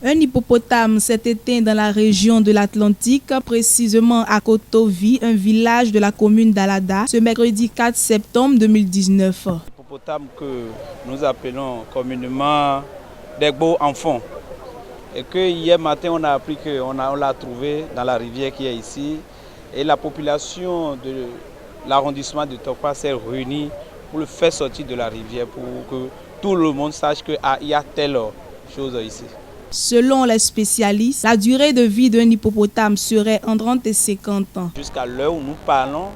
Un hippopotame s'est éteint dans la région de l'Atlantique, précisément à Kotovi, un village de la commune d'Alada, ce mercredi 4 septembre 2019. Hippopotame que nous appelons communément Degbo enfant. Et que hier matin, on a appris qu'on l'a trouvé dans la rivière qui est ici. Et la population de l'arrondissement de Tokpa s'est réunie pour le faire sortir de la rivière, pour que tout le monde sache qu'il y a telle chose ici. Selon les spécialistes, la durée de vie d'un hippopotame serait entre 30 et 50 ans. Jusqu'à l'heure où nous parlons,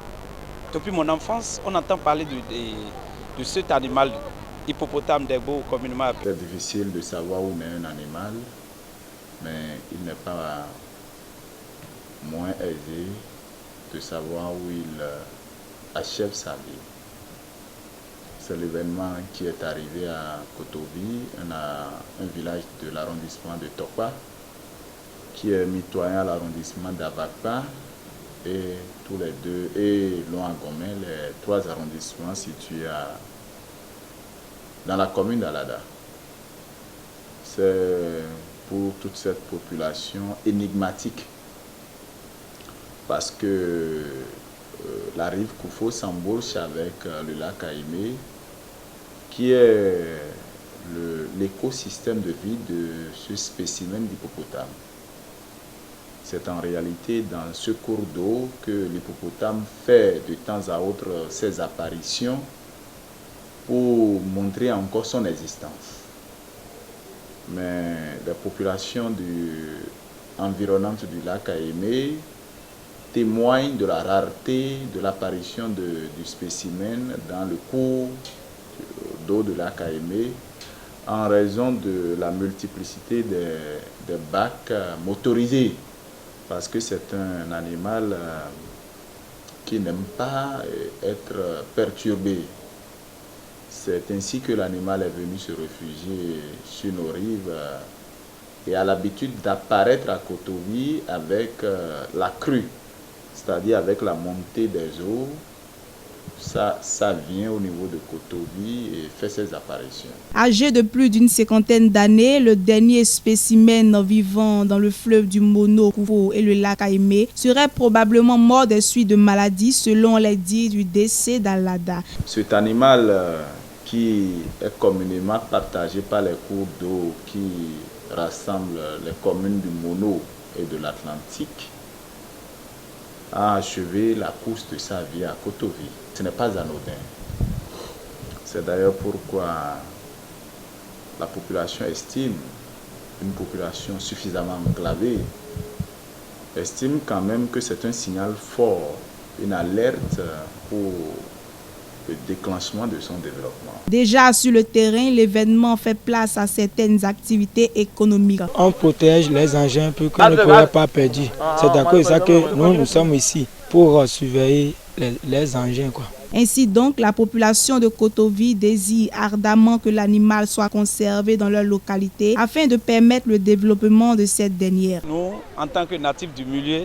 depuis mon enfance, on entend parler de cet animal, hippopotame Degbo communément appelé. C'est difficile de savoir où est un animal, mais il n'est pas moins aisé de savoir où il achève sa vie. C'est l'événement qui est arrivé à Kotovi, un village de l'arrondissement de Tokpa, qui est mitoyen à l'arrondissement d'Avakpa et tous les deux, et Loangomé, les trois arrondissements situés dans la commune d'Alada. C'est pour toute cette population énigmatique, parce que la rive Koufo s'embouche avec le lac Aïmé, qui est l'écosystème de vie de ce spécimen d'hippopotame. C'est en réalité dans ce cours d'eau que l'hippopotame fait de temps à autre ses apparitions pour montrer encore son existence. Mais les populations environnantes du lac Aïmé témoignent de la rareté de l'apparition du spécimen dans le cours d'eau de lac Aïmé en raison de la multiplicité des bacs motorisés, parce que c'est un animal qui n'aime pas être perturbé. C'est ainsi que l'animal est venu se réfugier sur nos rives et a l'habitude d'apparaître à Kotovi avec la crue, c'est-à-dire avec la montée des eaux. Ça vient au niveau de Kotovi et fait ses apparitions. Âgé de plus d'une cinquantaine d'années, le dernier spécimen vivant dans le fleuve du Mono, Koufo et le lac Aïmé serait probablement mort des suites de maladies selon les dires du décès d'Alada. Cet animal qui est communément partagé par les cours d'eau qui rassemblent les communes du Mono et de l'Atlantique a achevé la course de sa vie à Kotovi. Ce n'est pas anodin. C'est d'ailleurs pourquoi la population estime, une population suffisamment enclavée, estime quand même que c'est un signal fort, une alerte pour le déclenchement de son développement. Déjà sur le terrain, l'événement fait place à certaines activités économiques. On protège les engins pour qu'on ne pourrait pas perdre. C'est d'accord ça que nous sommes ici pour surveiller les engins, quoi. Ainsi donc, la population de Kotovi désire ardemment que l'animal soit conservé dans leur localité afin de permettre le développement de cette dernière. Nous, en tant que natifs du milieu,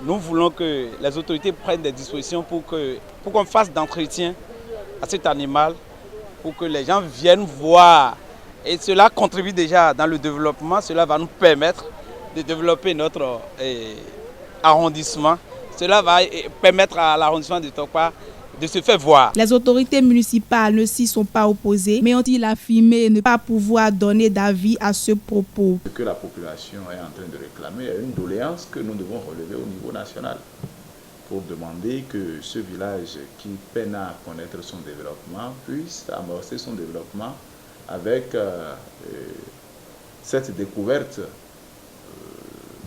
nous voulons que les autorités prennent des dispositions pour qu'on fasse d'entretien à cet animal, pour que les gens viennent voir. Et cela contribue déjà dans le développement, cela va nous permettre de développer notre arrondissement. Cela va permettre à l'arrondissement de Tokpa de se faire voir. Les autorités municipales ne s'y sont pas opposées, mais ont-ils affirmé ne pas pouvoir donner d'avis à ce propos. Ce que la population est en train de réclamer est une doléance que nous devons relever au niveau national pour demander que ce village qui peine à connaître son développement puisse amorcer son développement avec cette découverte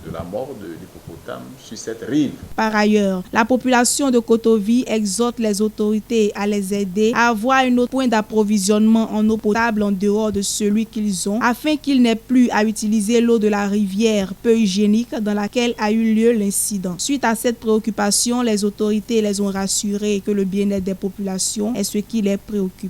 de la mort de l'hippopotame sur cette rive. Par ailleurs, la population de Kotovi exhorte les autorités à les aider à avoir un autre point d'approvisionnement en eau potable en dehors de celui qu'ils ont, afin qu'ils n'aient plus à utiliser l'eau de la rivière peu hygiénique dans laquelle a eu lieu l'incident. Suite à cette préoccupation, les autorités les ont rassurés que le bien-être des populations est ce qui les préoccupe.